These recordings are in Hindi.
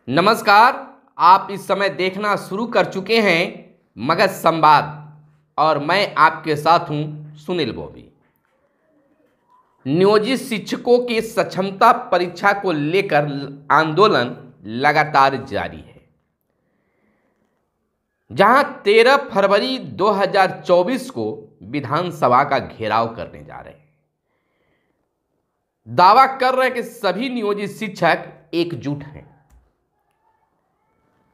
नमस्कार। आप इस समय देखना शुरू कर चुके हैं मगध संवाद और मैं आपके साथ हूं सुनील बॉबी। नियोजित शिक्षकों की सक्षमता परीक्षा को लेकर आंदोलन लगातार जारी है। जहां 13 फरवरी 2024 को विधानसभा का घेराव करने जा रहे हैं। दावा कर रहे हैं कि सभी नियोजित शिक्षक एकजुट हैं।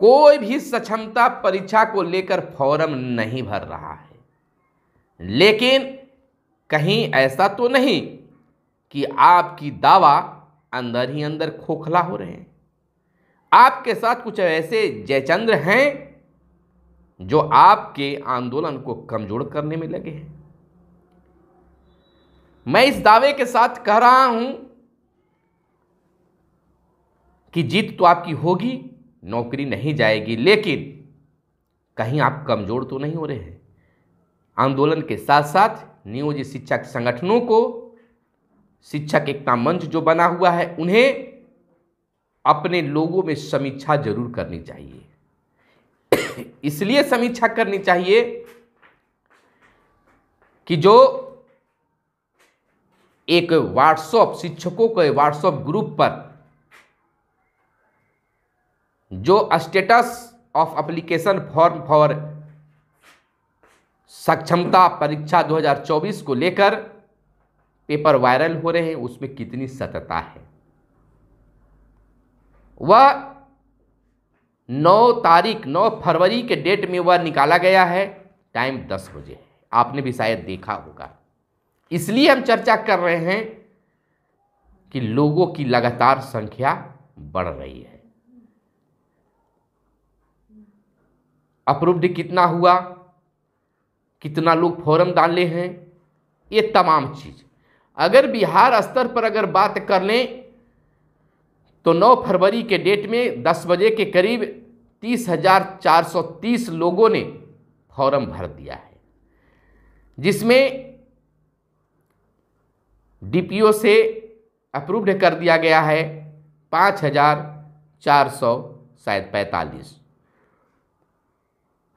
कोई भी सक्षमता परीक्षा को लेकर फॉर्म नहीं भर रहा है, लेकिन कहीं ऐसा तो नहीं कि आपकी दावा अंदर ही अंदर खोखला हो रहे हैं। आपके साथ कुछ ऐसे जयचंद्र हैं जो आपके आंदोलन को कमजोर करने में लगे हैं। मैं इस दावे के साथ कह रहा हूं कि जीत तो आपकी होगी, नौकरी नहीं जाएगी, लेकिन कहीं आप कमजोर तो नहीं हो रहे हैं। आंदोलन के साथ साथ नियोजित शिक्षक संगठनों को, शिक्षक एकता मंच जो बना हुआ है, उन्हें अपने लोगों में समीक्षा जरूर करनी चाहिए। इसलिए समीक्षा करनी चाहिए कि जो एक व्हाट्सएप, शिक्षकों के व्हाट्सएप ग्रुप पर जो status of application form for सक्षमता परीक्षा 2024 को लेकर पेपर वायरल हो रहे हैं, उसमें कितनी सत्यता है। वह 9 फरवरी के डेट में वह निकाला गया है, टाइम 10 बजे है। आपने भी शायद देखा होगा। इसलिए हम चर्चा कर रहे हैं कि लोगों की लगातार संख्या बढ़ रही है। अप्रूव्ड कितना हुआ, कितना लोग फॉर्म डाले हैं, ये तमाम चीज अगर बिहार स्तर पर अगर बात कर लें तो 9 फरवरी के डेट में 10 बजे के करीब 30,430 लोगों ने फॉर्म भर दिया है, जिसमें डीपीओ से अप्रूव्ड कर दिया गया है 5,445।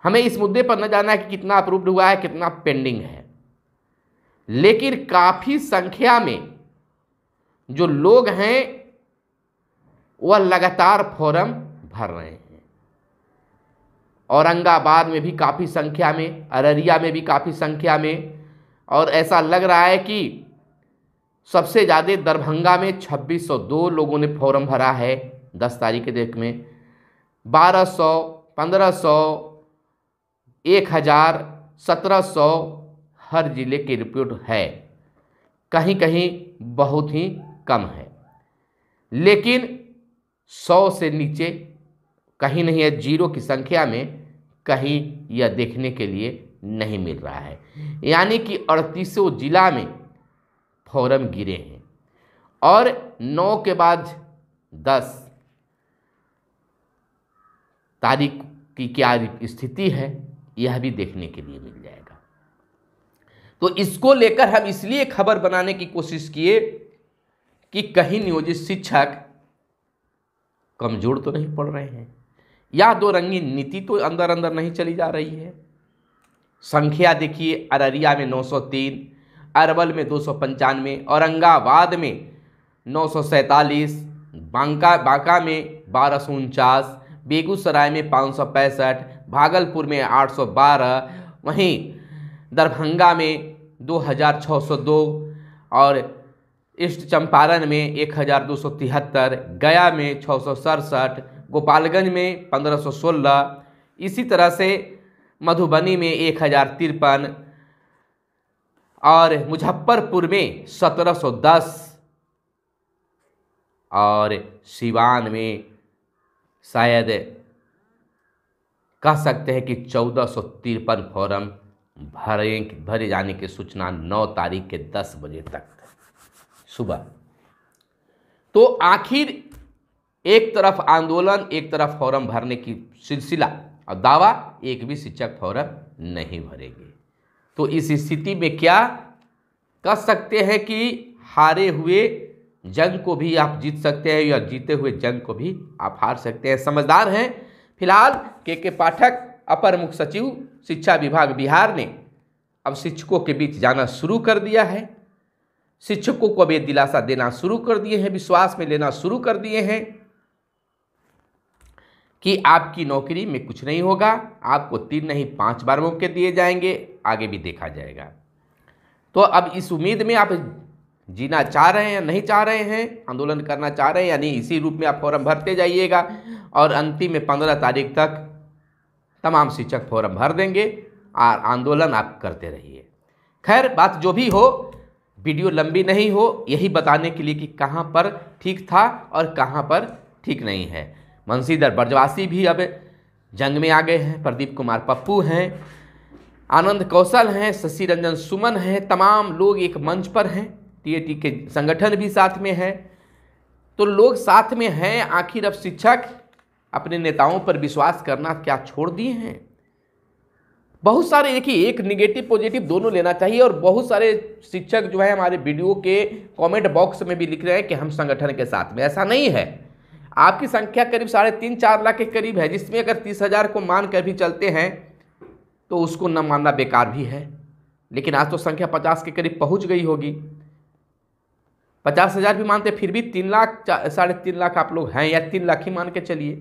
हमें इस मुद्दे पर न जाना है कि कितना अप्रूव्ड हुआ है, कितना पेंडिंग है, लेकिन काफी संख्या में जो लोग हैं वह लगातार फॉर्म भर रहे हैं। औरंगाबाद में भी काफी संख्या में, अररिया में भी काफी संख्या में, और ऐसा लग रहा है कि सबसे ज़्यादा दरभंगा में 2602 लोगों ने फॉर्म भरा है 10 तारीख के डेट में। 1200, 1500, 1000, 1700 हर जिले की रिपोर्ट है। कहीं कहीं बहुत ही कम है, लेकिन 100 से नीचे कहीं नहीं है। जीरो की संख्या में कहीं यह देखने के लिए नहीं मिल रहा है। यानी कि 38 जिला में फॉर्म गिरे हैं और 9 के बाद 10 तारीख की क्या स्थिति है, यह भी देखने के लिए मिल जाएगा। तो इसको लेकर हम इसलिए खबर बनाने की कोशिश किए कि कहीं नियोजित शिक्षक कमजोर तो नहीं पड़ रहे हैं, या दो रंगी नीति तो अंदर अंदर नहीं चली जा रही है। संख्या देखिए, अररिया में 903, अरवल में 295, औरंगाबाद में 947, बांका में 1249, बेगूसराय में 565, भागलपुर में 812, वहीं दरभंगा में 2602 और ईस्ट चंपारण में 1273, गया में 667, गोपालगंज में 1516, इसी तरह से मधुबनी में 1053 और मुजफ्फरपुर में 1710 और सिवान में शायद कह सकते हैं कि 1453 फॉर्म भरे जाने की सूचना 9 तारीख के 10 बजे तक सुबह। तो आखिर एक तरफ आंदोलन, एक तरफ फॉर्म भरने की सिलसिला और दावा, एक भी शिक्षक फॉर्म नहीं भरेंगे। तो इस स्थिति में क्या कह सकते हैं कि हारे हुए जंग को भी आप जीत सकते हैं या जीते हुए जंग को भी आप हार सकते हैं। समझदार हैं। फिलहाल के पाठक अपर मुख्य सचिव शिक्षा विभाग बिहार ने अब शिक्षकों के बीच जाना शुरू कर दिया है। शिक्षकों को अब ये दिलासा देना शुरू कर दिए हैं, विश्वास में लेना शुरू कर दिए हैं कि आपकी नौकरी में कुछ नहीं होगा, आपको 3 नहीं 5 बार मौके दिए जाएंगे, आगे भी देखा जाएगा। तो अब इस उम्मीद में आप जीना चाह रहे हैं या नहीं चाह रहे हैं, आंदोलन करना चाह रहे हैं या नहीं, इसी रूप में आप फॉर्म भरते जाइएगा और अंतिम में 15 तारीख तक तमाम शिक्षक फॉर्म भर देंगे और आंदोलन आप करते रहिए। खैर, बात जो भी हो, वीडियो लंबी नहीं हो, यही बताने के लिए कि कहाँ पर ठीक था और कहाँ पर ठीक नहीं है। बंशीधर ब्रजवासी भी अब जंग में आ गए हैं, प्रदीप कुमार पप्पू हैं, आनंद कौशल हैं, शशि रंजन सुमन हैं, तमाम लोग एक मंच पर हैं, टीएटी के संगठन भी साथ में है। तो लोग साथ में हैं। आखिर अब शिक्षक अपने नेताओं पर विश्वास करना क्या छोड़ दिए हैं? बहुत सारे, देखिए, एक निगेटिव पॉजिटिव दोनों लेना चाहिए। और बहुत सारे शिक्षक जो है हमारे वीडियो के कमेंट बॉक्स में भी लिख रहे हैं कि हम संगठन के साथ में। ऐसा नहीं है। आपकी संख्या करीब 3.5-4 लाख के करीब है, जिसमें अगर 30,000 को मान कर भी चलते हैं तो उसको न मानना बेकार भी है। लेकिन आज तो संख्या 50 के करीब पहुंच गई होगी। 50,000 भी मानते फिर भी 3 लाख 3.5 लाख आप लोग हैं, या 3 लाख ही मान के चलिए,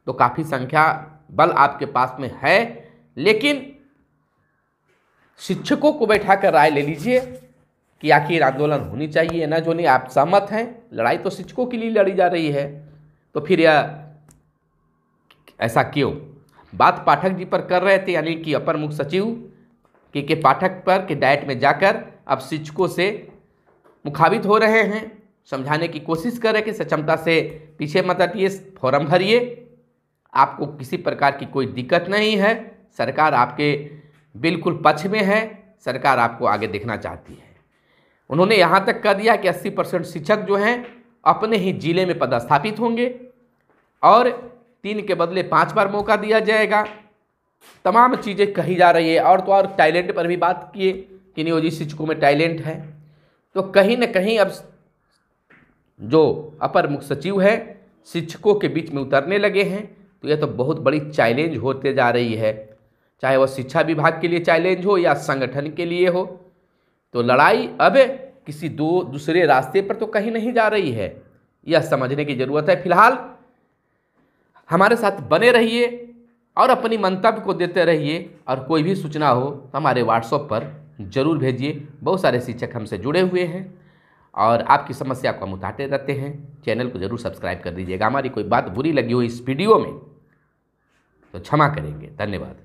तो काफ़ी संख्या बल आपके पास में है। लेकिन शिक्षकों को बैठा कर राय ले लीजिए कि आखिर आंदोलन होनी चाहिए ना जो नहीं। आप सहमत हैं? लड़ाई तो शिक्षकों के लिए लड़ी जा रही है, तो फिर यह ऐसा क्यों? बात पाठक जी पर कर रहे थे, यानी कि अपर मुख्य सचिव के पाठक पर कि डाइट में जाकर अब शिक्षकों से मुखाबित हो रहे हैं, समझाने की कोशिश कर रहे हैं कि सक्षमता से पीछे मत हटिए, फॉर्म भरिए, आपको किसी प्रकार की कोई दिक्कत नहीं है, सरकार आपके बिल्कुल पक्ष में है, सरकार आपको आगे देखना चाहती है। उन्होंने यहाँ तक कह दिया कि 80% शिक्षक जो हैं अपने ही जिले में पदस्थापित होंगे और 3 के बदले 5 बार मौका दिया जाएगा। तमाम चीज़ें कही जा रही है। और तो और टैलेंट पर भी बात किए कि नियोजित शिक्षकों में टैलेंट है। तो कहीं न कहीं अब जो अपर मुख्य सचिव है शिक्षकों के बीच में उतरने लगे हैं। तो यह तो बहुत बड़ी चैलेंज होते जा रही है, चाहे वह शिक्षा विभाग के लिए चैलेंज हो या संगठन के लिए हो। तो लड़ाई अब किसी दूसरे रास्ते पर तो कहीं नहीं जा रही है, यह समझने की ज़रूरत है। फिलहाल हमारे साथ बने रहिए और अपनी मंतव्य को देते रहिए। और कोई भी सूचना हो हमारे व्हाट्सएप पर ज़रूर भेजिए। बहुत सारे शिक्षक हमसे जुड़े हुए हैं और आपकी समस्या को हम उठाते रहते हैं। चैनल को ज़रूर सब्सक्राइब कर दीजिएगा। हमारी कोई बात बुरी लगी हो इस वीडियो में तो क्षमा करेंगे। धन्यवाद।